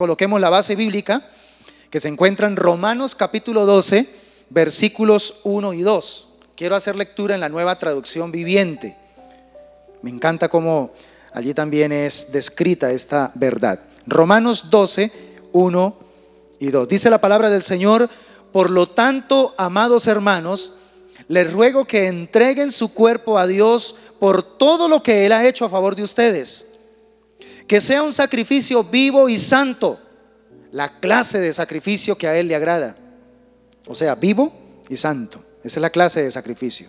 coloquemos la base bíblica que se encuentra en Romanos capítulo 12, versículos 1 y 2. Quiero hacer lectura en la Nueva Traducción Viviente. Me encanta cómo allí también es descrita esta verdad. Romanos 12, 1 y 2. Dice la palabra del Señor: por lo tanto, amados hermanos, les ruego que entreguen su cuerpo a Dios por todo lo que Él ha hecho a favor de ustedes. Que sea un sacrificio vivo y santo, la clase de sacrificio que a Él le agrada. O sea, vivo y santo. Esa es la clase de sacrificio.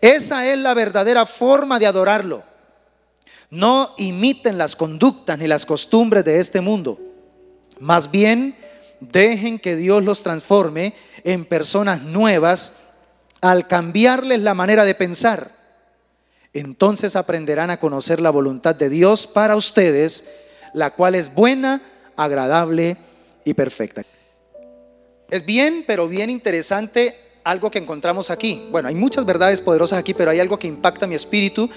Esa es la verdadera forma de adorarlo. No imiten las conductas ni las costumbres de este mundo. Más bien, dejen que Dios los transforme en personas nuevas al cambiarles la manera de pensar. Entonces aprenderán a conocer la voluntad de Dios para ustedes, la cual es buena, agradable y perfecta. Es bien, pero bien interesante algo que encontramos aquí. Bueno, hay muchas verdades poderosas aquí, pero hay algo que impacta mi espíritu,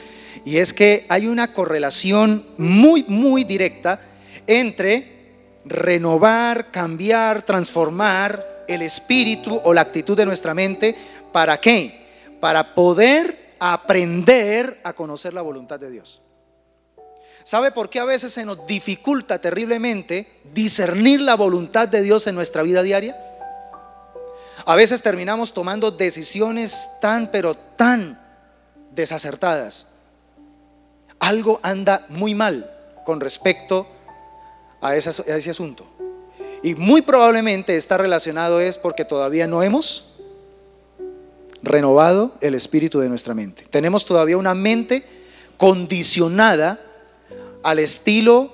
y es que hay una correlación muy directa entre renovar, cambiar, transformar el espíritu o la actitud de nuestra mente. ¿Para qué? Para poder aprender a conocer la voluntad de Dios. ¿Sabe por qué a veces se nos dificulta terriblemente discernir la voluntad de Dios en nuestra vida diaria? A veces terminamos tomando decisiones pero tan desacertadas. Algo anda muy mal con respecto a ese asunto. Y muy probablemente está relacionado porque todavía no hemos renovado el espíritu de nuestra mente. Tenemos todavía una mente condicionada al estilo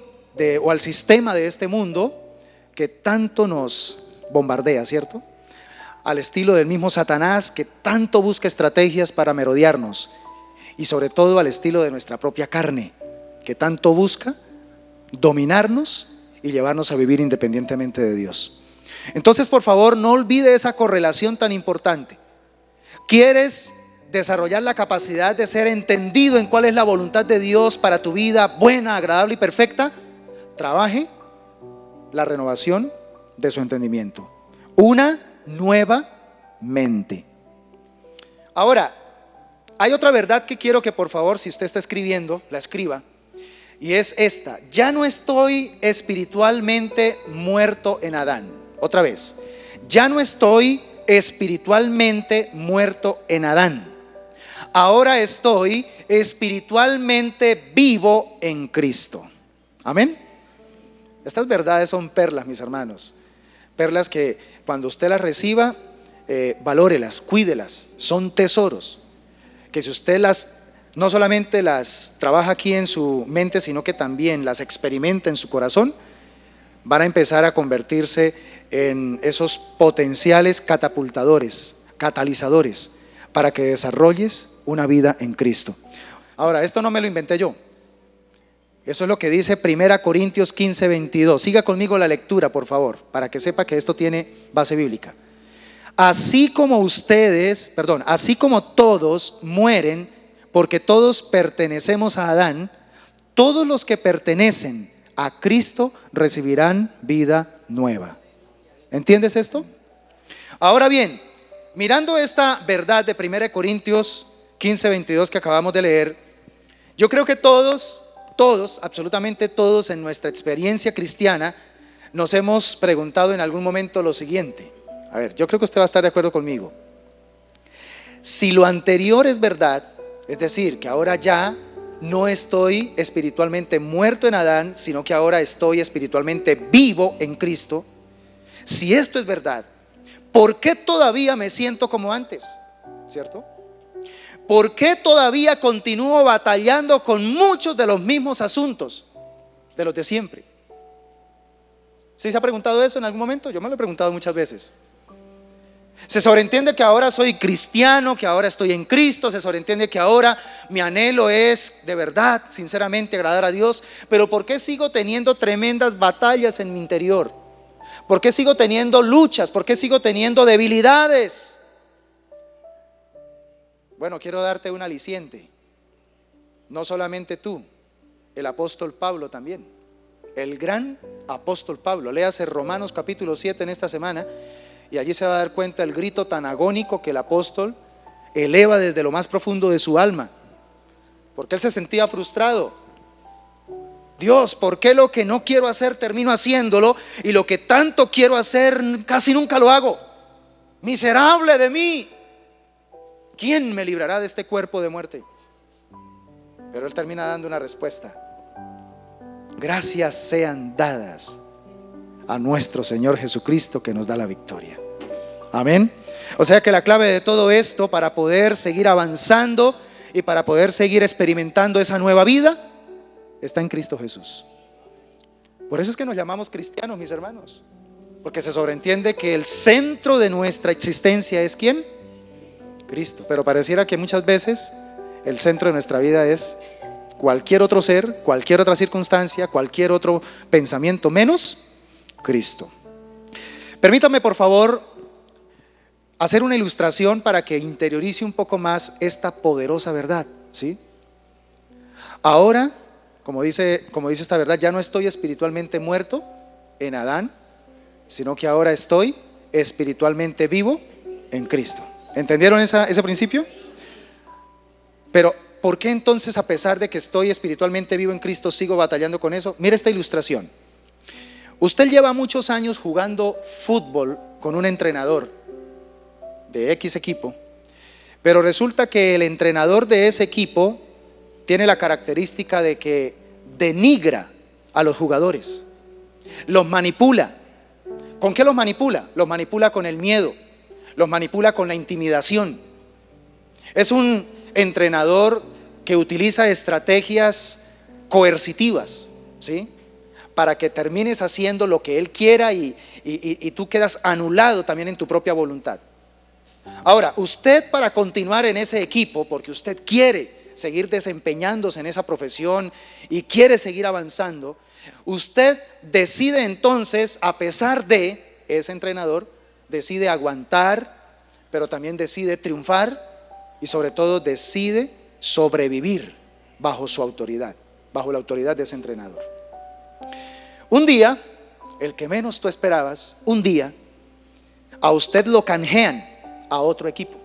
o al sistema de este mundo que tanto nos bombardea, ¿cierto? Al estilo del mismo Satanás, que tanto busca estrategias para merodearnos, y sobre todo al estilo de nuestra propia carne, que tanto busca dominarnos y llevarnos a vivir independientemente de Dios. Entonces, por favor, no olvide esa correlación tan importante. ¿Quieres desarrollar la capacidad de ser entendido en cuál es la voluntad de Dios para tu vida, buena, agradable y perfecta? Trabaje la renovación de su entendimiento. Una nueva mente. Ahora, hay otra verdad que quiero que, por favor, si usted está escribiendo, la escriba, y es esta: ya no estoy espiritualmente muerto en Adán. Otra vez, ya no estoy espiritualmente muerto en Adán. Ahora estoy espiritualmente vivo en Cristo. Amén. Estas verdades son perlas, mis hermanos. Perlas que cuando usted las reciba, valórelas, cuídelas. Son tesoros que si usted no solamente las trabaja aquí en su mente, sino que también las experimenta en su corazón, van a empezar a convertirse en esos potenciales catapultadores, catalizadores, para que desarrolles una vida en Cristo. Ahora, esto no me lo inventé yo. Eso es lo que dice 1 Corintios 15, 22. Siga conmigo la lectura, por favor, para que sepa que esto tiene base bíblica. Así como todos mueren, porque todos pertenecemos a Adán, todos los que pertenecen a Cristo recibirán vida nueva. ¿Entiendes esto? Ahora bien, mirando esta verdad de 1 Corintios 15, 22 que acabamos de leer, yo creo que todos, absolutamente todos en nuestra experiencia cristiana nos hemos preguntado en algún momento lo siguiente. A ver, yo creo que usted va a estar de acuerdo conmigo. Si lo anterior es verdad, es decir, que ahora ya no estoy espiritualmente muerto en Adán, sino que ahora estoy espiritualmente vivo en Cristo. Si esto es verdad, ¿por qué todavía me siento como antes? ¿Cierto? ¿Por qué todavía continúo batallando con muchos de los mismos asuntos, de los de siempre? ¿Sí se ha preguntado eso en algún momento? Yo me lo he preguntado muchas veces. Se sobreentiende que ahora soy cristiano, que ahora estoy en Cristo, se sobreentiende que ahora mi anhelo es de verdad, sinceramente, agradar a Dios. Pero ¿por qué sigo teniendo tremendas batallas en mi interior? ¿Por qué sigo teniendo luchas? ¿Por qué sigo teniendo debilidades? Bueno, quiero darte un aliciente. No solamente tú, el apóstol Pablo también. el gran apóstol Pablo. Léase Romanos capítulo 7 en esta semana y allí se va a dar cuenta el grito tan agónico que el apóstol eleva desde lo más profundo de su alma, porque él se sentía frustrado. Dios, ¿por qué lo que no quiero hacer termino haciéndolo y lo que tanto quiero hacer casi nunca lo hago? Miserable de mí, ¿quién me librará de este cuerpo de muerte? Pero él termina dando una respuesta: gracias sean dadas a nuestro Señor Jesucristo, que nos da la victoria. Amén. O sea que la clave de todo esto, para poder seguir avanzando y para poder seguir experimentando esa nueva vida, está en Cristo Jesús. Por eso es que nos llamamos cristianos, mis hermanos, porque se sobreentiende que el centro de nuestra existencia es ¿quién? Cristo. Pero pareciera que muchas veces el centro de nuestra vida es cualquier otro ser, cualquier otra circunstancia, cualquier otro pensamiento, menos Cristo. Permítame, por favor, hacer una ilustración para que interiorice un poco más esta poderosa verdad, ¿sí? Ahora, como dice esta verdad, ya no estoy espiritualmente muerto en Adán, sino que ahora estoy espiritualmente vivo en Cristo. ¿Entendieron ese principio? Pero ¿por qué entonces, a pesar de que estoy espiritualmente vivo en Cristo, sigo batallando con eso? Mire esta ilustración. Usted lleva muchos años jugando fútbol con un entrenador de X equipo, pero resulta que el entrenador de ese equipo tiene la característica de que denigra a los jugadores, los manipula. ¿Con qué los manipula? Los manipula con el miedo, los manipula con la intimidación. Es un entrenador que utiliza estrategias coercitivas, ¿sí?, para que termines haciendo lo que él quiera y tú quedas anulado también en tu propia voluntad. Ahora, usted, para continuar en ese equipo, porque usted quiere seguir desempeñándose en esa profesión y quiere seguir avanzando, usted decide entonces, a pesar de ese entrenador, decide aguantar, pero también decide triunfar y sobre todo decide sobrevivir bajo su autoridad, bajo la autoridad de ese entrenador. Un día, el que menos tú esperabas, un día a usted lo canjean a otro equipo.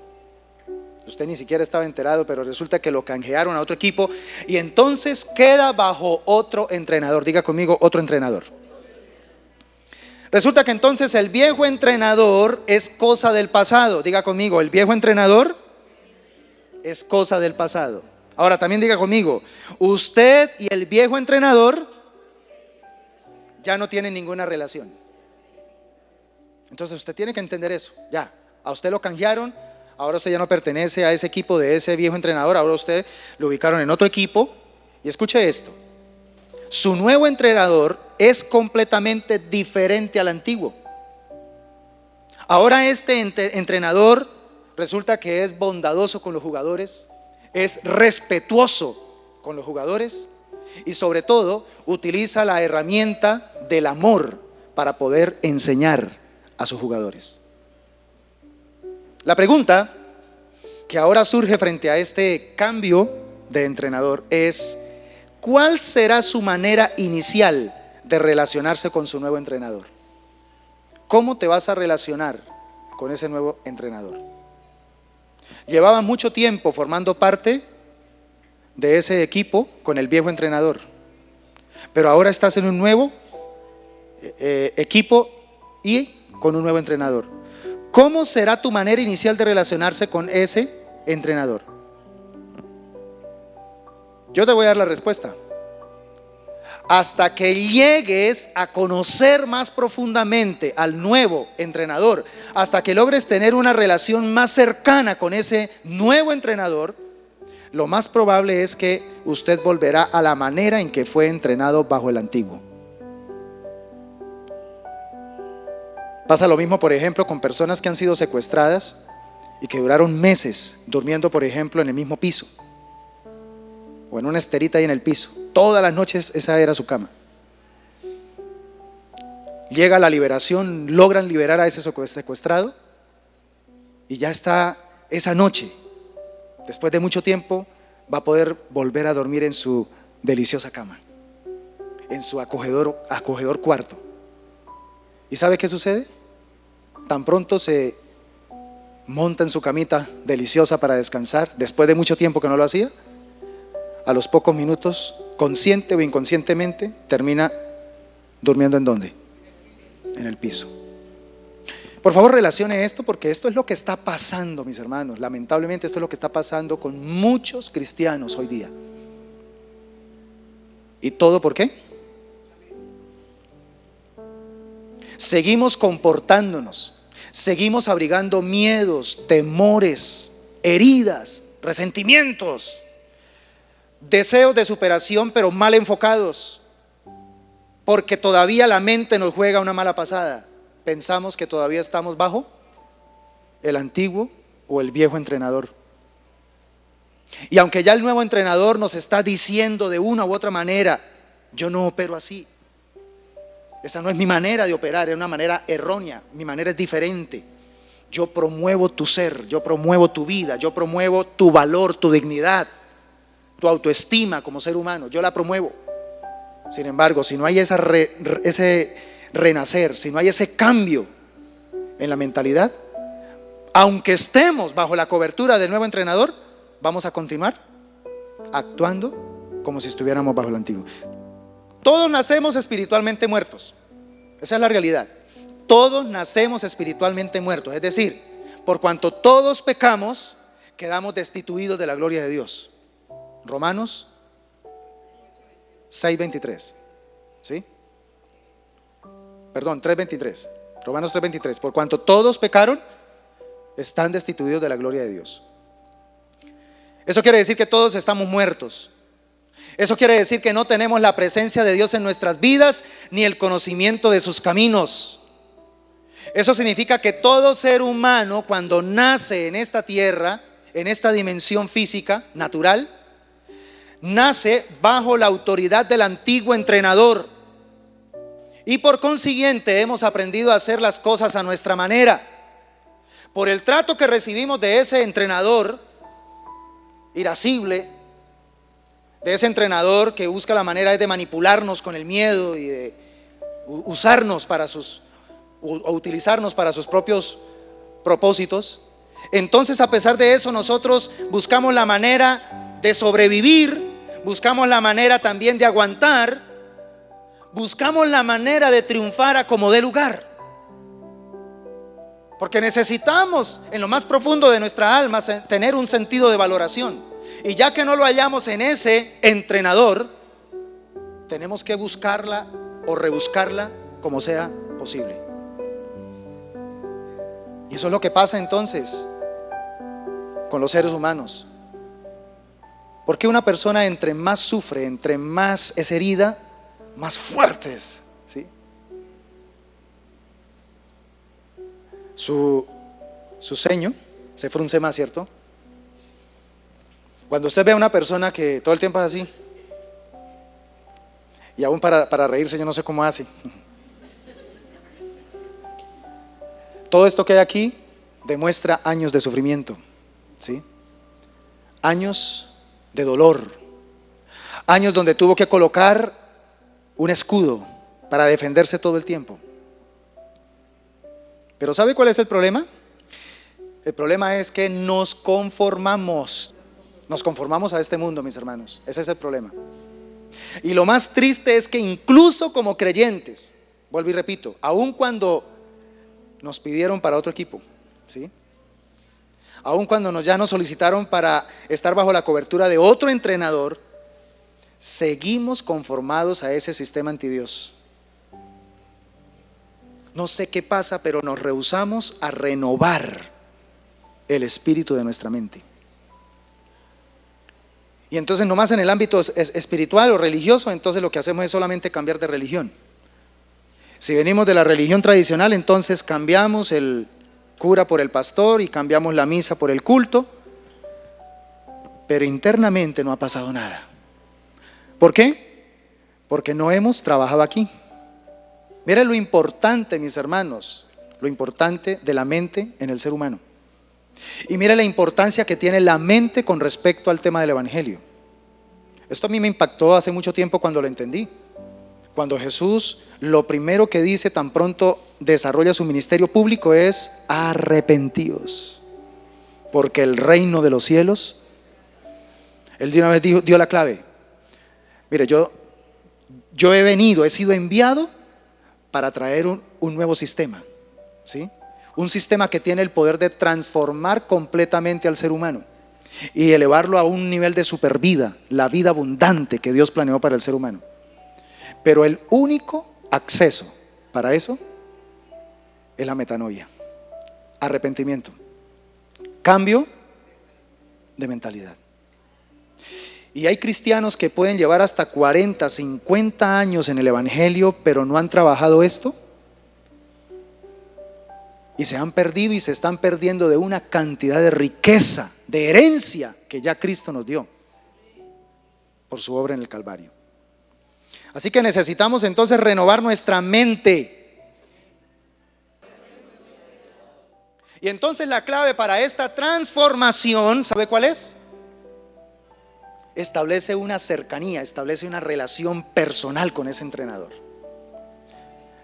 Usted ni siquiera estaba enterado, pero resulta que lo canjearon a otro equipo y entonces queda bajo otro entrenador. Diga conmigo, otro entrenador. Resulta que entonces el viejo entrenador es cosa del pasado. Diga conmigo, el viejo entrenador es cosa del pasado. Ahora también diga conmigo, usted y el viejo entrenador ya no tienen ninguna relación. Entonces usted tiene que entender eso. Ya, a usted lo canjearon, ahora usted ya no pertenece a ese equipo de ese viejo entrenador, ahora usted lo ubicaron en otro equipo. Y escuche esto, su nuevo entrenador es completamente diferente al antiguo. Ahora este entrenador resulta que es bondadoso con los jugadores, es respetuoso con los jugadores y sobre todo utiliza la herramienta del amor para poder enseñar a sus jugadores. La pregunta que ahora surge frente a este cambio de entrenador es: ¿cuál será su manera inicial de relacionarse con su nuevo entrenador? ¿Cómo te vas a relacionar con ese nuevo entrenador? Llevaba mucho tiempo formando parte de ese equipo con el viejo entrenador, pero ahora estás en un nuevo equipo y con un nuevo entrenador. ¿Cómo será tu manera inicial de relacionarse con ese entrenador? Yo te voy a dar la respuesta. Hasta que llegues a conocer más profundamente al nuevo entrenador, hasta que logres tener una relación más cercana con ese nuevo entrenador, lo más probable es que usted volverá a la manera en que fue entrenado bajo el antiguo. Pasa lo mismo, por ejemplo, con personas que han sido secuestradas y que duraron meses durmiendo, por ejemplo, en el mismo piso o en una esterita ahí en el piso. Todas las noches esa era su cama. Llega la liberación, logran liberar a ese secuestrado y ya está esa noche. Después de mucho tiempo va a poder volver a dormir en su deliciosa cama. en su acogedor cuarto. ¿Y sabe qué sucede? Tan pronto se monta en su camita deliciosa para descansar, después de mucho tiempo que no lo hacía, a los pocos minutos, consciente o inconscientemente, termina durmiendo ¿en dónde? En el piso. Por favor, relacione esto, porque esto es lo que está pasando, mis hermanos. Lamentablemente esto es lo que está pasando con muchos cristianos hoy día. ¿Y todo por qué? Seguimos comportándonos, seguimos abrigando miedos, temores, heridas, resentimientos, deseos de superación, pero mal enfocados, porque todavía la mente nos juega una mala pasada. Pensamos que todavía estamos bajo el antiguo o el viejo entrenador. Y aunque ya el nuevo entrenador nos está diciendo de una u otra manera, yo no opero así, esa no es mi manera de operar, es una manera errónea, mi manera es diferente. Yo promuevo tu ser, yo promuevo tu vida, yo promuevo tu valor, tu dignidad, tu autoestima como ser humano, yo la promuevo. Sin embargo, si no hay ese renacer, si no hay ese cambio en la mentalidad, aunque estemos bajo la cobertura del nuevo entrenador, vamos a continuar actuando como si estuviéramos bajo el antiguo. Todos nacemos espiritualmente muertos, esa es la realidad. Todos nacemos espiritualmente muertos, es decir, por cuanto todos pecamos, quedamos destituidos de la gloria de Dios. Romanos 6:23, ¿sí? Perdón, 3:23. Romanos 3:23. Por cuanto todos pecaron, están destituidos de la gloria de Dios. Eso quiere decir que todos estamos muertos. Eso quiere decir que no tenemos la presencia de Dios en nuestras vidas, ni el conocimiento de sus caminos. Eso significa que todo ser humano, cuando nace en esta tierra, en esta dimensión física, natural, nace bajo la autoridad del antiguo entrenador. Y por consiguiente hemos aprendido a hacer las cosas a nuestra manera. Por el trato que recibimos de ese entrenador irascible, de ese entrenador que busca la manera de manipularnos con el miedo y de usarnos o utilizarnos para sus propios propósitos. Entonces, a pesar de eso, nosotros buscamos la manera de sobrevivir, buscamos la manera también de aguantar, buscamos la manera de triunfar a como dé lugar, porque necesitamos en lo más profundo de nuestra alma tener un sentido de valoración. Y ya que no lo hallamos en ese entrenador, tenemos que buscarla o rebuscarla como sea posible. Y eso es lo que pasa entonces con los seres humanos. Porque una persona entre más sufre, entre más es herida, más fuertes, ¿sí? Su ceño se frunce más, ¿cierto? Cuando usted ve a una persona que todo el tiempo es así, y aún para reírse yo no sé cómo hace. Todo esto que hay aquí demuestra años de sufrimiento, ¿sí? Años de dolor, años donde tuvo que colocar un escudo para defenderse todo el tiempo. Pero ¿sabe cuál es el problema? El problema es que nos conformamos a este mundo, mis hermanos. Ese es el problema. Y lo más triste es que incluso como creyentes, vuelvo y repito, aun cuando nos pidieron para otro equipo, ¿sí? Aun cuando ya nos solicitaron para estar bajo la cobertura de otro entrenador, seguimos conformados a ese sistema antidios. No sé qué pasa, pero nos rehusamos a renovar el espíritu de nuestra mente. Y entonces nomás en el ámbito espiritual o religioso, entonces lo que hacemos es solamente cambiar de religión. Si venimos de la religión tradicional, entonces cambiamos el cura por el pastor y cambiamos la misa por el culto, pero internamente no ha pasado nada. ¿Por qué? Porque no hemos trabajado aquí. Miren lo importante, mis hermanos, lo importante de la mente en el ser humano. Y mire la importancia que tiene la mente con respecto al tema del evangelio. Esto a mí me impactó hace mucho tiempo cuando lo entendí. Cuando Jesús lo primero que dice tan pronto desarrolla su ministerio público es: arrepentíos, porque el reino de los cielos. Él de una vez dio la clave. Mire, yo he sido enviado para traer un nuevo sistema, ¿sí? Un sistema que tiene el poder de transformar completamente al ser humano y elevarlo a un nivel de supervida, la vida abundante que Dios planeó para el ser humano. Pero el único acceso para eso es la metanoia, arrepentimiento, cambio de mentalidad. Y hay cristianos que pueden llevar hasta 40, 50 años en el evangelio, pero no han trabajado esto, y se han perdido y se están perdiendo de una cantidad de riqueza, de herencia que ya Cristo nos dio por su obra en el Calvario. Así que necesitamos entonces renovar nuestra mente. Y entonces la clave para esta transformación, ¿sabe cuál es? Establece una cercanía, establece una relación personal con ese entrenador.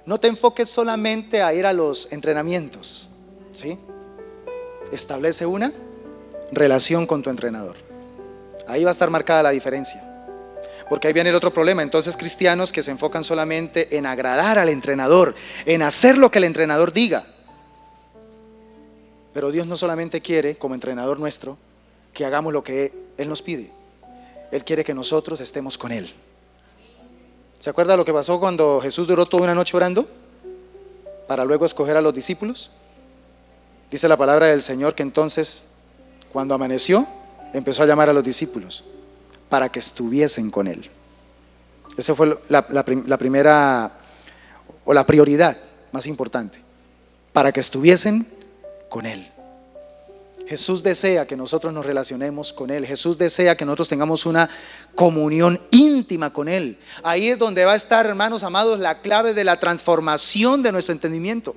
No te enfoques solamente a ir a los entrenamientos, ¿sí? Establece una relación con tu entrenador. Ahí va a estar marcada la diferencia. Porque ahí viene el otro problema. Entonces, cristianos que se enfocan solamente en agradar al entrenador, en hacer lo que el entrenador diga. Pero Dios no solamente quiere, como entrenador nuestro, que hagamos lo que Él nos pide. Él quiere que nosotros estemos con Él. ¿Se acuerda lo que pasó cuando Jesús duró toda una noche orando para luego escoger a los discípulos? Dice la palabra del Señor que entonces, cuando amaneció, empezó a llamar a los discípulos para que estuviesen con Él. Esa fue la primera, o la prioridad más importante, para que estuviesen con Él. Jesús desea que nosotros nos relacionemos con Él. Jesús desea que nosotros tengamos una comunión íntima con Él. Ahí es donde va a estar, hermanos amados, la clave de la transformación de nuestro entendimiento.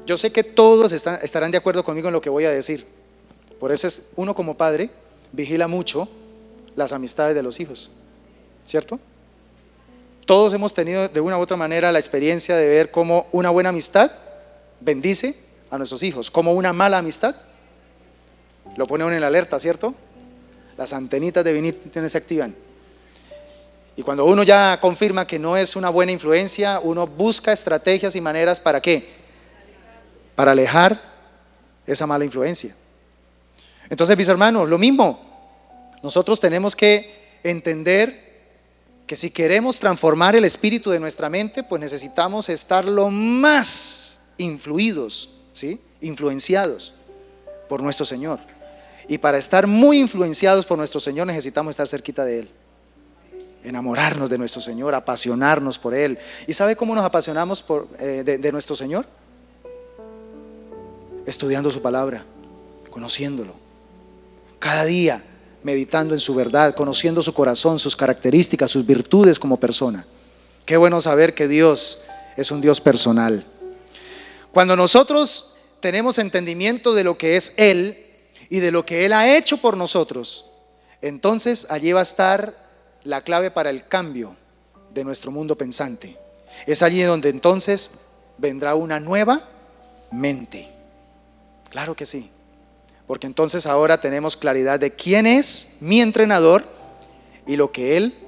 Yo sé que todos estarán de acuerdo conmigo en lo que voy a decir. Por eso uno como padre vigila mucho las amistades de los hijos, ¿cierto? Todos hemos tenido de una u otra manera la experiencia de ver cómo una buena amistad bendice a nuestros hijos, como una mala amistad lo pone uno en alerta, ¿cierto? Las antenitas de venir se activan. Y cuando uno ya confirma que no es una buena influencia, uno busca estrategias y maneras ¿para qué? Para alejar esa mala influencia. Entonces, mis hermanos, lo mismo. Nosotros tenemos que entender que si queremos transformar el espíritu de nuestra mente, pues necesitamos estar lo más influidos, ¿sí? Influenciados por nuestro Señor. Y para estar muy influenciados por nuestro Señor necesitamos estar cerquita de Él, enamorarnos de nuestro Señor, apasionarnos por Él. ¿Y sabe cómo nos apasionamos de nuestro Señor? Estudiando su palabra, conociéndolo, cada día meditando en su verdad, conociendo su corazón, sus características, sus virtudes como persona. Qué bueno saber que Dios es un Dios personal. Cuando nosotros tenemos entendimiento de lo que es Él y de lo que Él ha hecho por nosotros, entonces allí va a estar la clave para el cambio de nuestro mundo pensante. Es allí donde entonces vendrá una nueva mente. Claro que sí, porque entonces ahora tenemos claridad de quién es mi entrenador y lo que Él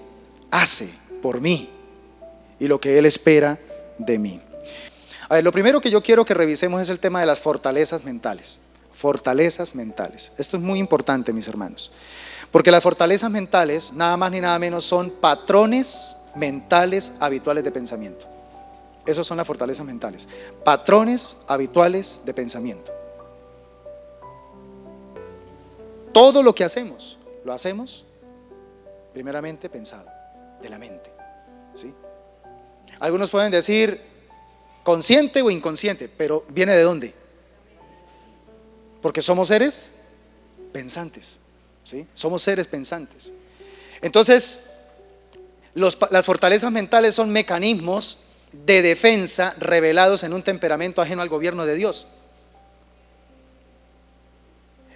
hace por mí y lo que Él espera de mí. A ver, lo primero que yo quiero que revisemos es el tema de las fortalezas mentales. Fortalezas mentales. Esto es muy importante, mis hermanos, porque las fortalezas mentales, nada más ni nada menos, son patrones mentales habituales de pensamiento. Esos son las fortalezas mentales. Patrones habituales de pensamiento. Todo lo que hacemos, lo hacemos primeramente pensado, de la mente, ¿sí? Algunos pueden decir consciente o inconsciente, pero ¿viene de dónde? Porque somos seres pensantes, ¿sí? Somos seres pensantes. Entonces, las fortalezas mentales son mecanismos de defensa revelados en un temperamento ajeno al gobierno de Dios.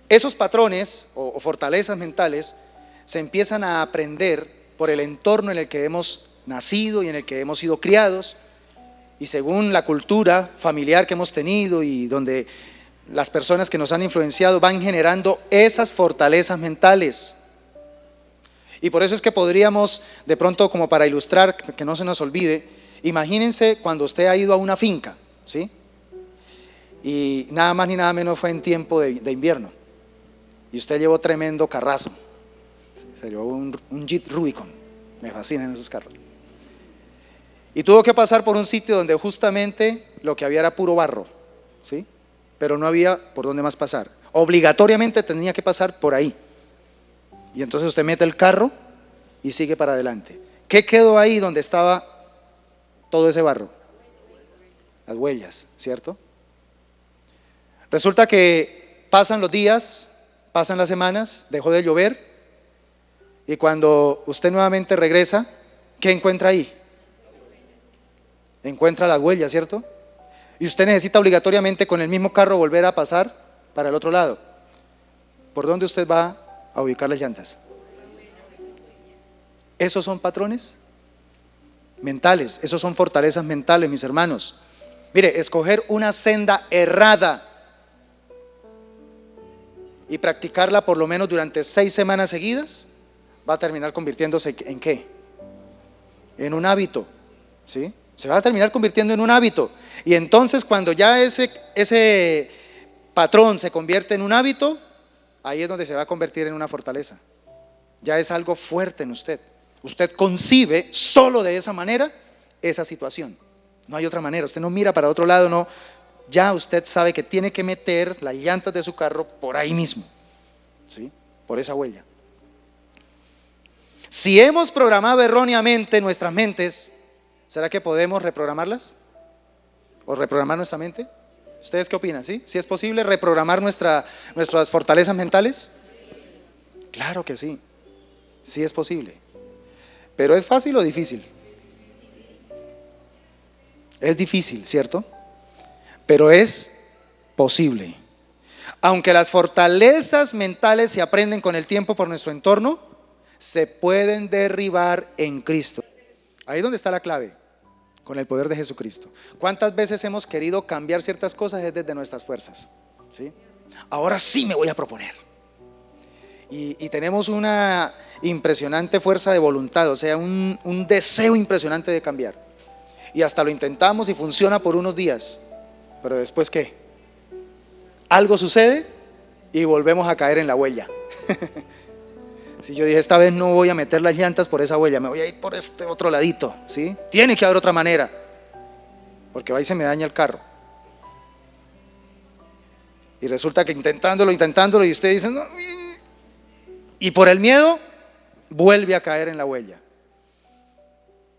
Esos patrones o fortalezas mentales se empiezan a aprender por el entorno en el que hemos nacido y en el que hemos sido criados, y según la cultura familiar que hemos tenido y donde las personas que nos han influenciado van generando esas fortalezas mentales. Y por eso es que podríamos, de pronto, como para ilustrar, que no se nos olvide, imagínense cuando usted ha ido a una finca, ¿sí? Y nada más ni nada menos fue en tiempo de invierno, y usted llevó tremendo carrazo, se llevó un Jeep Rubicon, me fascinan esos carros, y tuvo que pasar por un sitio donde justamente lo que había era puro barro, ¿sí? Pero no había por dónde más pasar, obligatoriamente tenía que pasar por ahí. Y entonces usted mete el carro y sigue para adelante. ¿Qué quedó ahí donde estaba todo ese barro? Las huellas, ¿cierto? Resulta que pasan los días, pasan las semanas, dejó de llover, y cuando usted nuevamente regresa, ¿qué encuentra ahí? Encuentra las huellas, ¿cierto? Y usted necesita obligatoriamente con el mismo carro volver a pasar para el otro lado. ¿Por dónde usted va a ubicar las llantas? Esos son patrones mentales, esos son fortalezas mentales, mis hermanos. Mire, escoger una senda errada y practicarla por lo menos durante 6 semanas seguidas va a terminar convirtiéndose ¿en qué? En un hábito, ¿sí? Se va a terminar convirtiendo en un hábito, y entonces cuando ya ese patrón se convierte en un hábito, ahí es donde se va a convertir en una fortaleza. Ya es algo fuerte en usted. Usted concibe solo de esa manera esa situación. No hay otra manera. Usted no mira para otro lado, no. Ya usted sabe que tiene que meter las llantas de su carro por ahí mismo, ¿sí? Por esa huella. Si hemos programado erróneamente nuestras mentes, ¿será que podemos reprogramarlas? ¿O reprogramar nuestra mente? ¿Ustedes qué opinan? ¿Sí? ¿Sí es posible reprogramar nuestras fortalezas mentales? Claro que sí, sí es posible. ¿Pero es fácil o difícil? Es difícil, ¿cierto? Pero es posible. Aunque las fortalezas mentales se aprenden con el tiempo por nuestro entorno, se pueden derribar en Cristo. Ahí es donde está la clave, con el poder de Jesucristo. ¿Cuántas veces hemos querido cambiar ciertas cosas? Es desde nuestras fuerzas, ¿sí? Ahora sí me voy a proponer. Y tenemos una impresionante fuerza de voluntad, o sea, un deseo impresionante de cambiar. Y hasta lo intentamos y funciona por unos días. Pero después, ¿qué? Algo sucede y volvemos a caer en la huella. Si yo dije, esta vez no voy a meter las llantas por esa huella, me voy a ir por este otro ladito, ¿sí? Tiene que haber otra manera, porque va y se me daña el carro. Y resulta que intentándolo, y usted dice, no, y por el miedo vuelve a caer en la huella.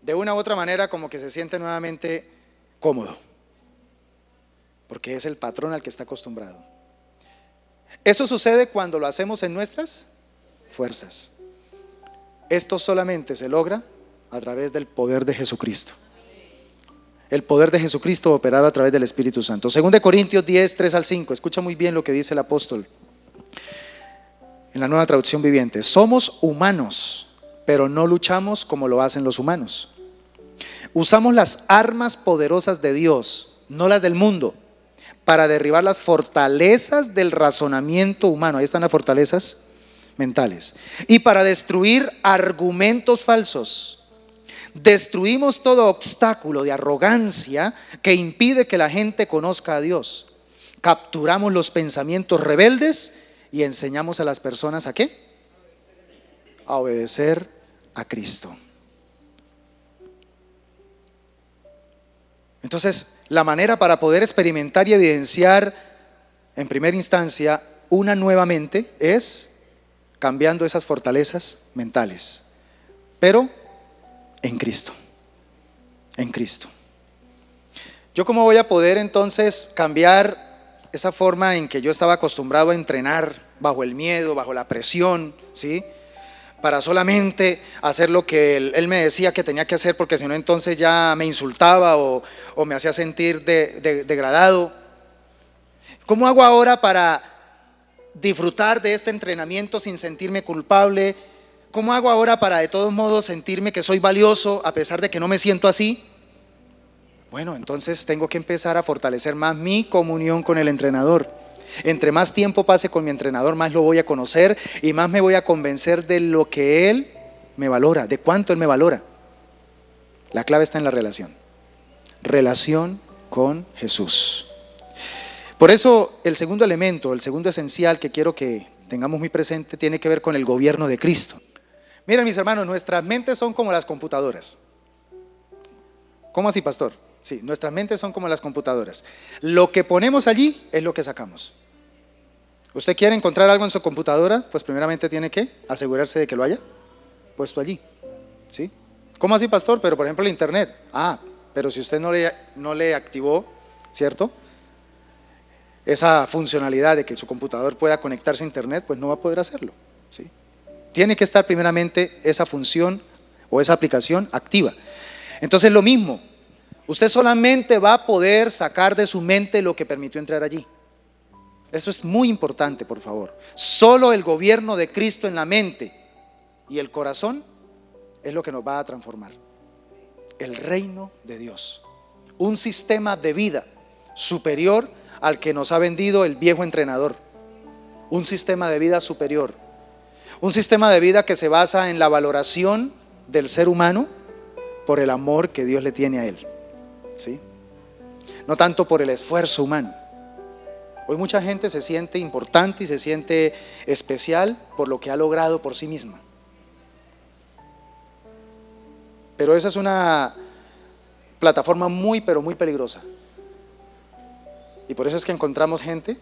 De una u otra manera como que se siente nuevamente cómodo, porque es el patrón al que está acostumbrado. Eso sucede cuando lo hacemos en nuestras fuerzas. Esto solamente se logra a través del poder de Jesucristo. El poder de Jesucristo operado a través del Espíritu Santo. 2 Corintios 10, 3 al 5. Escucha muy bien lo que dice el apóstol en la Nueva Traducción Viviente. Somos humanos, pero no luchamos como lo hacen los humanos. Usamos las armas poderosas de Dios, no las del mundo, para derribar las fortalezas del razonamiento humano. Ahí están las fortalezas mentales. Y para destruir argumentos falsos. Destruimos todo obstáculo de arrogancia que impide que la gente conozca a Dios. Capturamos los pensamientos rebeldes y enseñamos a las personas ¿a qué? A obedecer a Cristo. Entonces, la manera para poder experimentar y evidenciar en primera instancia una nueva mente es cambiando esas fortalezas mentales, pero en Cristo, en Cristo. ¿Yo cómo voy a poder entonces cambiar esa forma en que yo estaba acostumbrado a entrenar bajo el miedo, bajo la presión, ¿sí? Para solamente hacer lo que él me decía que tenía que hacer, porque si no entonces ya me insultaba o me hacía sentir degradado? ¿Cómo hago ahora para disfrutar de este entrenamiento sin sentirme culpable, ¿cómo hago ahora para de todos modos sentirme que soy valioso a pesar de que no me siento así? Bueno, entonces tengo que empezar a fortalecer más mi comunión con el entrenador. Entre más tiempo pase con mi entrenador, más lo voy a conocer y más me voy a convencer de lo que él me valora, de cuánto él me valora. La clave está en la relación. Relación con Jesús. Por eso el segundo elemento, el segundo esencial que quiero que tengamos muy presente tiene que ver con el gobierno de Cristo. Miren, mis hermanos, nuestras mentes son como las computadoras. ¿Cómo así, pastor? Sí, nuestras mentes son como las computadoras. Lo que ponemos allí es lo que sacamos. ¿Usted quiere encontrar algo en su computadora? Pues primeramente tiene que asegurarse de que lo haya puesto allí. ¿Sí? ¿Cómo así, pastor? Pero por ejemplo el internet. Pero si usted no le activó, ¿cierto?, esa funcionalidad de que su computador pueda conectarse a internet, pues no va a poder hacerlo. ¿Sí? Tiene que estar primeramente esa función o esa aplicación activa. Entonces lo mismo, usted solamente va a poder sacar de su mente lo que permitió entrar allí. Eso es muy importante, por favor. Solo el gobierno de Cristo en la mente y el corazón es lo que nos va a transformar. El reino de Dios, un sistema de vida superior al que nos ha vendido el viejo entrenador, un sistema de vida superior, un sistema de vida que se basa en la valoración del ser humano por el amor que Dios le tiene a él, ¿sí? No tanto por el esfuerzo humano. Hoy mucha gente se siente importante y se siente especial por lo que ha logrado por sí misma. Pero esa es una plataforma muy, pero muy peligrosa. Y por eso es que encontramos gente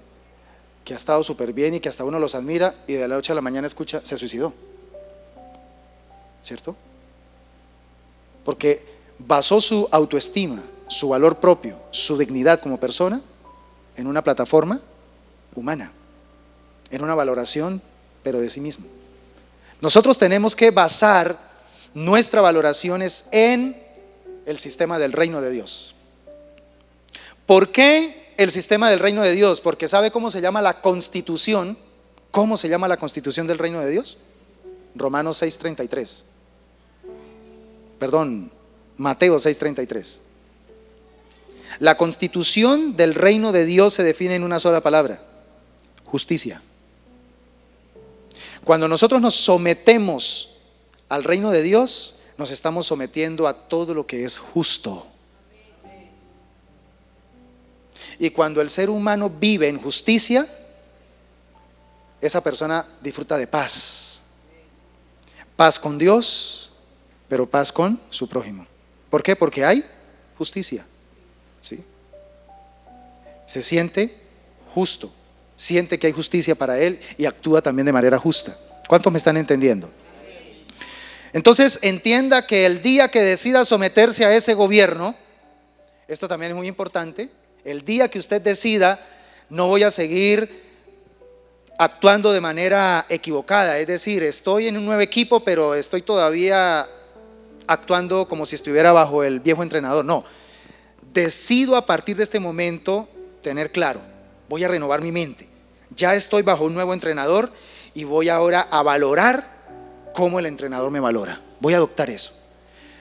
que ha estado súper bien y que hasta uno los admira y de la noche a la mañana escucha, se suicidó. ¿Cierto? Porque basó su autoestima, su valor propio, su dignidad como persona en una plataforma humana, en una valoración, pero de sí mismo. Nosotros tenemos que basar nuestras valoraciones en el sistema del reino de Dios. ¿Por qué el sistema del reino de Dios? Porque ¿sabe cómo se llama la constitución? ¿Cómo se llama la constitución del reino de Dios? Romanos 6:33. Perdón, Mateo 6:33. La constitución del reino de Dios se define en una sola palabra: justicia. Cuando nosotros nos sometemos al reino de Dios, nos estamos sometiendo a todo lo que es justo. Y cuando el ser humano vive en justicia, esa persona disfruta de paz. Paz con Dios, pero paz con su prójimo. ¿Por qué? Porque hay justicia. ¿Sí? Se siente justo, siente que hay justicia para él y actúa también de manera justa. ¿Cuántos me están entendiendo? Entonces entienda que el día que decida someterse a ese gobierno, esto también es muy importante, el día que usted decida, no voy a seguir actuando de manera equivocada, es decir, estoy en un nuevo equipo pero estoy todavía actuando como si estuviera bajo el viejo entrenador. No, decido a partir de este momento tener claro, voy a renovar mi mente, ya estoy bajo un nuevo entrenador y voy ahora a valorar cómo el entrenador me valora. Voy a adoptar eso.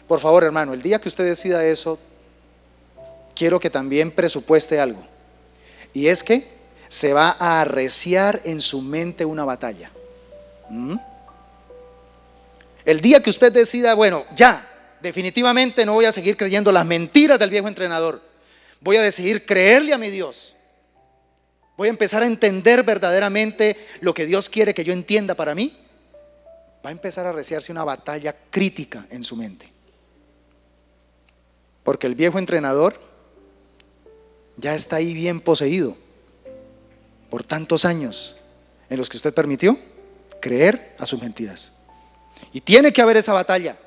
Por favor, hermano, el día que usted decida eso, quiero que también presupueste algo, y es que se va a arreciar en su mente una batalla. El día que usted decida, bueno, ya, definitivamente no voy a seguir creyendo las mentiras del viejo entrenador, voy a decidir creerle a mi Dios, voy a empezar a entender verdaderamente lo que Dios quiere que yo entienda para mí, va a empezar a arreciarse una batalla crítica en su mente. Porque el viejo entrenador ya está ahí bien poseído por tantos años en los que usted permitió creer a sus mentiras. Y tiene que haber esa batalla.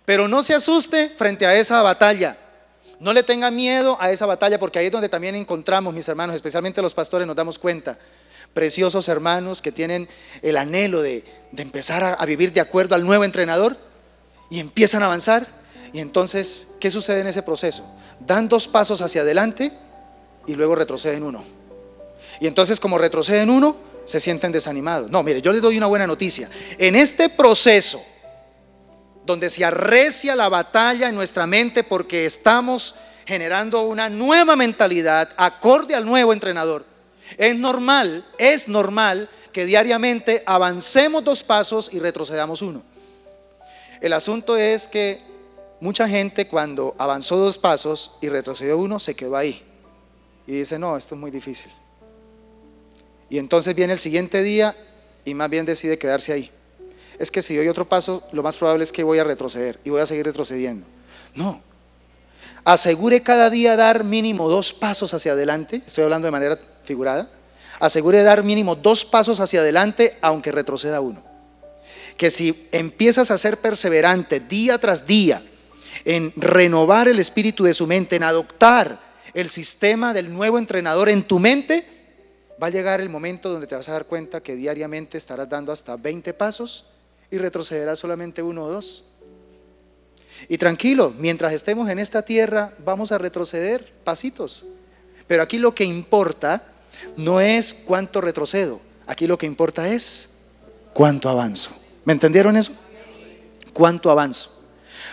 Pero no se asuste frente a esa batalla. No le tenga miedo a esa batalla, porque ahí es donde también encontramos, mis hermanos, especialmente los pastores, nos damos cuenta, preciosos hermanos que tienen el anhelo de empezar a vivir de acuerdo al nuevo entrenador y empiezan a avanzar. Y entonces, ¿qué sucede en ese proceso? Dan 2 pasos hacia adelante y luego retroceden 1. Y entonces, como retroceden 1, se sienten desanimados. No, mire, yo les doy una buena noticia. En este proceso donde se arrecia la batalla en nuestra mente porque estamos generando una nueva mentalidad acorde al nuevo entrenador, es normal que diariamente avancemos 2 pasos y retrocedamos 1. El asunto es que mucha gente, cuando avanzó 2 pasos y retrocedió 1, se quedó ahí y dice: no, esto es muy difícil. Y entonces viene el siguiente día y más bien decide quedarse ahí. Es que si doy otro paso, lo más probable es que voy a retroceder y voy a seguir retrocediendo. No, asegure cada día dar mínimo 2 pasos hacia adelante. Estoy hablando de manera figurada. Asegure dar mínimo 2 pasos hacia adelante, aunque retroceda 1. Que si empiezas a ser perseverante día tras día en renovar el espíritu de su mente, en adoptar el sistema del nuevo entrenador en tu mente, va a llegar el momento donde te vas a dar cuenta que diariamente estarás dando hasta 20 pasos y retrocederás solamente 1 o 2. Y tranquilo, mientras estemos en esta tierra vamos a retroceder pasitos. Pero aquí lo que importa no es cuánto retrocedo, aquí lo que importa es cuánto avanzo. ¿Me entendieron eso? ¿Cuánto avanzo?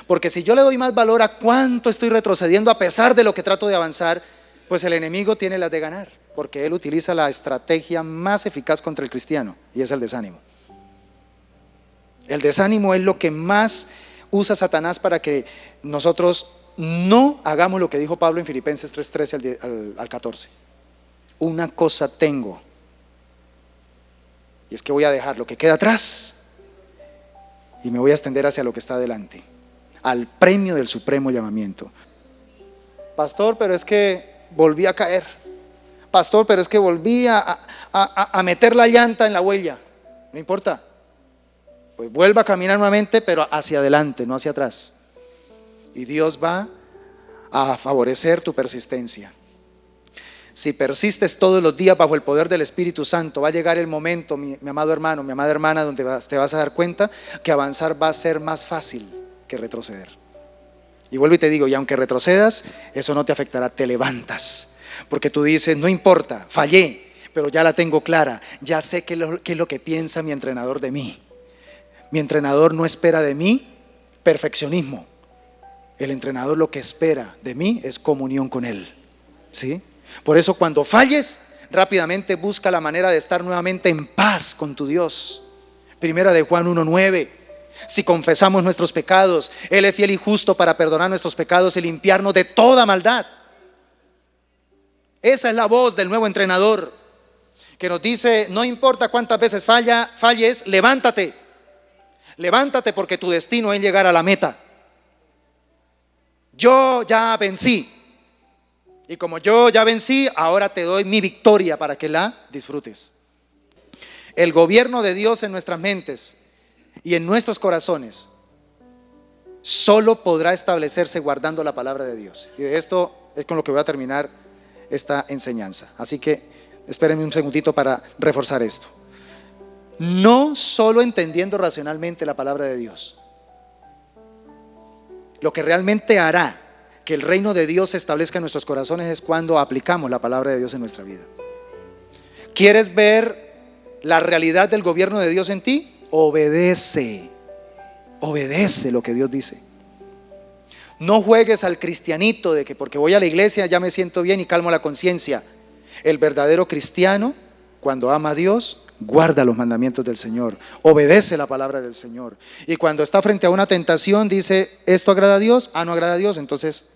Porque si yo le doy más valor a cuánto estoy retrocediendo a pesar de lo que trato de avanzar, pues el enemigo tiene las de ganar, porque él utiliza la estrategia más eficaz contra el cristiano, y es el desánimo. El desánimo es lo que más usa Satanás para que nosotros no hagamos lo que dijo Pablo en Filipenses 3:13 al 14. Una cosa tengo, y es que voy a dejar lo que queda atrás y me voy a extender hacia lo que está adelante, al premio del supremo llamamiento. Pastor, pero es que volví a caer. Pastor, pero es que volví a meter la llanta en la huella. No importa, pues vuelva a caminar nuevamente, pero hacia adelante, no hacia atrás. Y Dios va a favorecer tu persistencia. Si persistes todos los días bajo el poder del Espíritu Santo, va a llegar el momento, mi amado hermano, mi amada hermana, donde te vas a dar cuenta que avanzar va a ser más fácil que retroceder. Y vuelvo y te digo, y aunque retrocedas, eso no te afectará, te levantas, porque tú dices: no importa, fallé, pero ya la tengo clara, ya sé qué es lo que piensa mi entrenador de mí. Mi entrenador no espera de mí perfeccionismo. El entrenador lo que espera de mí es comunión con él, ¿sí? Por eso cuando falles, rápidamente busca la manera de estar nuevamente en paz con tu Dios. Primera de Juan 1:9. Si confesamos nuestros pecados, Él es fiel y justo para perdonar nuestros pecados y limpiarnos de toda maldad. Esa es la voz del nuevo entrenador, que nos dice: no importa cuántas veces falles, levántate. Levántate, porque tu destino es llegar a la meta. Yo ya vencí, y como yo ya vencí, ahora te doy mi victoria para que la disfrutes. El gobierno de Dios en nuestras mentes y en nuestros corazones solo podrá establecerse guardando la palabra de Dios. Y de esto es con lo que voy a terminar esta enseñanza. Así que espérenme un segundito para reforzar esto. No solo entendiendo racionalmente la palabra de Dios. Lo que realmente hará que el reino de Dios se establezca en nuestros corazones es cuando aplicamos la palabra de Dios en nuestra vida. ¿Quieres ver la realidad del gobierno de Dios en ti? Obedece lo que Dios dice. No juegues al cristianito de que porque voy a la iglesia ya me siento bien y calmo la conciencia. El verdadero cristiano, cuando ama a Dios, guarda los mandamientos del Señor, obedece la palabra del Señor, y cuando está frente a una tentación dice: ¿esto agrada a Dios? No agrada a Dios, entonces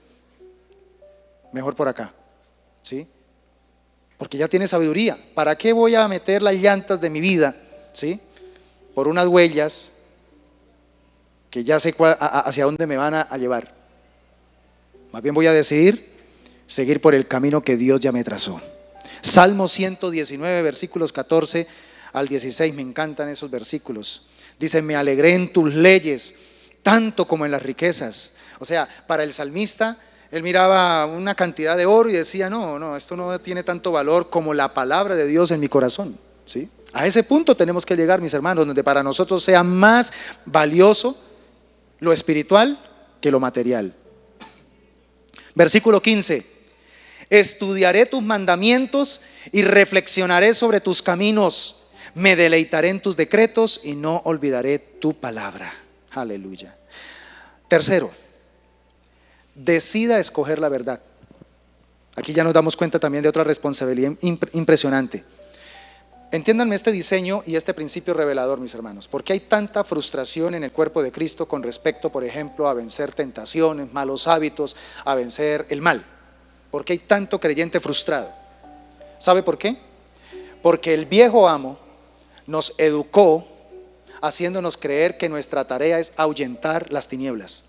mejor por acá, ¿sí? Porque ya tiene sabiduría. ¿Para qué voy a meter las llantas de mi vida, ¿sí?, por unas huellas que ya sé hacia dónde me van a llevar? Más bien voy a decidir seguir por el camino que Dios ya me trazó. Salmo 119, versículos 14 al 16, me encantan esos versículos. Dice: me alegré en tus leyes, tanto como en las riquezas. O sea, para el salmista, él miraba una cantidad de oro y decía: no, esto no tiene tanto valor como la palabra de Dios en mi corazón, ¿sí? A ese punto tenemos que llegar, mis hermanos, donde para nosotros sea más valioso lo espiritual que lo material. Versículo 15: estudiaré tus mandamientos y reflexionaré sobre tus caminos. Me deleitaré en tus decretos y no olvidaré tu palabra. Aleluya. Tercero, decida escoger la verdad. Aquí ya nos damos cuenta también de otra responsabilidad impresionante. Entiéndanme este diseño y este principio revelador, mis hermanos. ¿Por qué hay tanta frustración en el cuerpo de Cristo con respecto, por ejemplo, a vencer tentaciones, malos hábitos, a vencer el mal? ¿Por qué hay tanto creyente frustrado? ¿Sabe por qué? Porque el viejo amo nos educó haciéndonos creer que nuestra tarea es ahuyentar las tinieblas,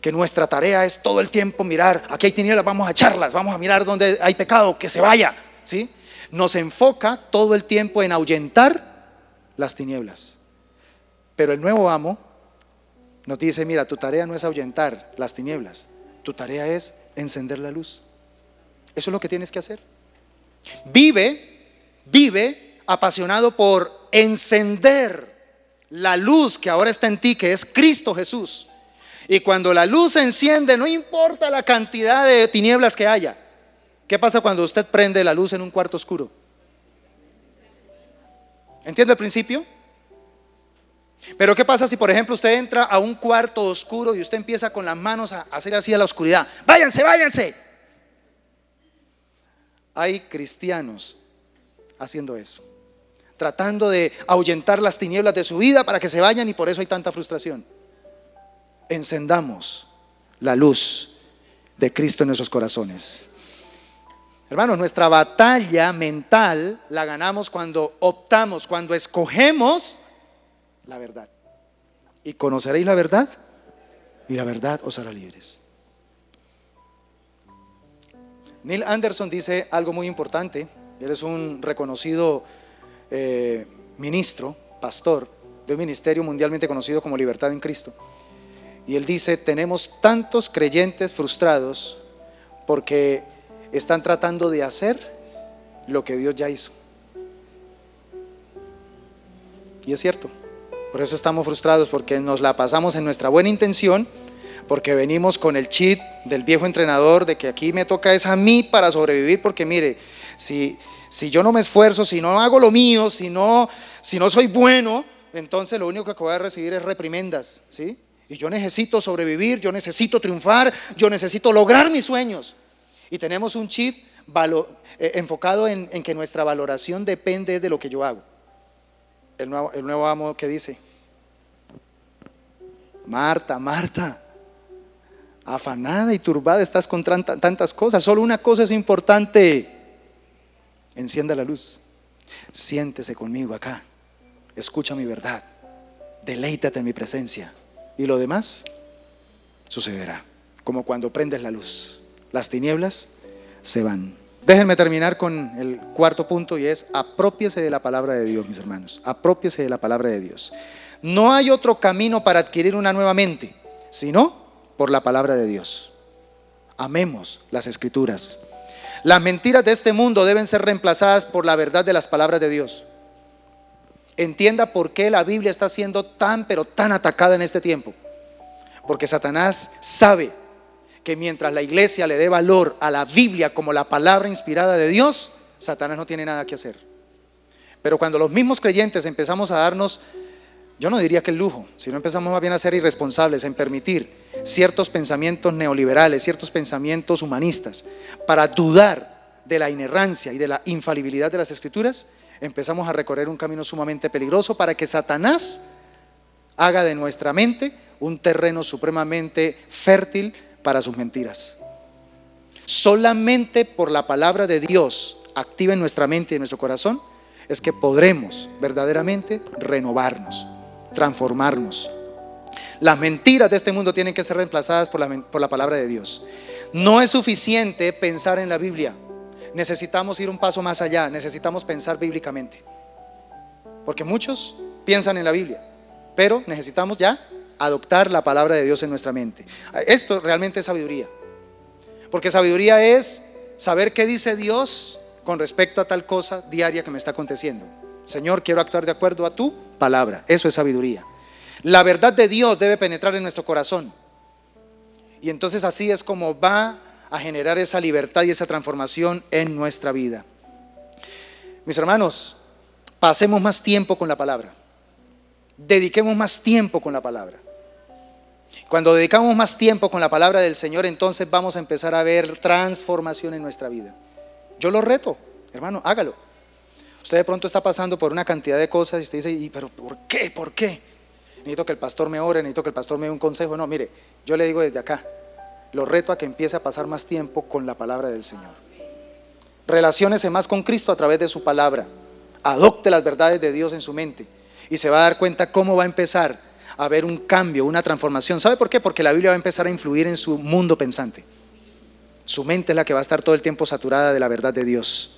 que nuestra tarea es todo el tiempo mirar, aquí hay tinieblas, vamos a echarlas, vamos a mirar donde hay pecado, que se vaya, ¿sí? Nos enfoca todo el tiempo en ahuyentar las tinieblas. Pero el nuevo amo nos dice, mira, tu tarea no es ahuyentar las tinieblas, tu tarea es encender la luz. Eso es lo que tienes que hacer. Vive apasionado por encender la luz que ahora está en ti, que es Cristo Jesús. Y cuando la luz se enciende, no importa la cantidad de tinieblas que haya. ¿Qué pasa cuando usted prende la luz en un cuarto oscuro? ¿Entiende el principio? Pero ¿qué pasa si, por ejemplo, usted entra a un cuarto oscuro y usted empieza con las manos a hacer así a la oscuridad? ¡Váyanse, váyanse! Hay cristianos haciendo eso, tratando de ahuyentar las tinieblas de su vida para que se vayan, y por eso hay tanta frustración. Encendamos la luz de Cristo en nuestros corazones. Hermanos, nuestra batalla mental la ganamos cuando optamos, cuando escogemos la verdad. Y conoceréis la verdad, y la verdad os hará libres. Neil Anderson dice algo muy importante. Él es un reconocido ministro, pastor de un ministerio mundialmente conocido como Libertad en Cristo. Y él dice, tenemos tantos creyentes frustrados porque están tratando de hacer lo que Dios ya hizo. Y es cierto, por eso estamos frustrados, porque nos la pasamos en nuestra buena intención, porque venimos con el cheat del viejo entrenador de que aquí me toca es a mí para sobrevivir, porque mire, si yo no me esfuerzo, si no hago lo mío, si no soy bueno, entonces lo único que voy a recibir es reprimendas, ¿sí? Y yo necesito sobrevivir, yo necesito triunfar, yo necesito lograr mis sueños. Y tenemos un cheat enfocado en que nuestra valoración depende de lo que yo hago. El nuevo amo que dice, Marta, afanada y turbada estás con tantas cosas, solo una cosa es importante: encienda la luz, siéntese conmigo acá, escucha mi verdad, deleítate en mi presencia, y lo demás sucederá, como cuando prendes la luz, las tinieblas se van. Déjenme terminar con el cuarto punto, y es: aprópiese de la palabra de Dios, mis hermanos, aprópiese de la palabra de Dios. No hay otro camino para adquirir una nueva mente, sino por la palabra de Dios. Amemos las Escrituras. Las mentiras de este mundo deben ser reemplazadas por la verdad de las palabras de Dios. Entienda por qué la Biblia está siendo pero tan atacada en este tiempo. Porque Satanás sabe que mientras la iglesia le dé valor a la Biblia como la palabra inspirada de Dios, Satanás no tiene nada que hacer. Pero cuando los mismos creyentes empezamos a darnos, yo no diría que el lujo, sino empezamos más bien a ser irresponsables en permitir ciertos pensamientos neoliberales, ciertos pensamientos humanistas, para dudar de la inerrancia y de la infalibilidad de las Escrituras, empezamos a recorrer un camino sumamente peligroso para que Satanás haga de nuestra mente un terreno supremamente fértil para sus mentiras. Solamente por la palabra de Dios activa en nuestra mente y en nuestro corazón es que podremos verdaderamente renovarnos, transformarnos. Las mentiras de este mundo tienen que ser reemplazadas por la palabra de Dios. No es suficiente pensar en la Biblia. Necesitamos ir un paso más allá. Necesitamos pensar bíblicamente, porque muchos piensan en la Biblia, pero necesitamos ya adoptar la palabra de Dios en nuestra mente. Esto realmente es sabiduría, porque sabiduría es saber qué dice Dios con respecto a tal cosa diaria que me está aconteciendo. Señor, quiero actuar de acuerdo a tu palabra. Eso es sabiduría. La verdad de Dios debe penetrar en nuestro corazón, y entonces así es como va a generar esa libertad y esa transformación en nuestra vida. Mis hermanos, pasemos más tiempo con la palabra. Dediquemos más tiempo con la palabra. Cuando dedicamos más tiempo con la palabra del Señor, entonces vamos a empezar a ver transformación en nuestra vida. Yo lo reto, hermano, hágalo. Usted de pronto está pasando por una cantidad de cosas y usted dice, pero ¿por qué? ¿Por qué? Necesito que el pastor me ore, necesito que el pastor me dé un consejo. No, mire, yo le digo desde acá, lo reto a que empiece a pasar más tiempo con la palabra del Señor. Relaciónese más con Cristo a través de su palabra. Adopte las verdades de Dios en su mente y se va a dar cuenta cómo va a empezar a haber un cambio, una transformación. ¿Sabe por qué? Porque la Biblia va a empezar a influir en su mundo pensante. Su mente es la que va a estar todo el tiempo saturada de la verdad de Dios.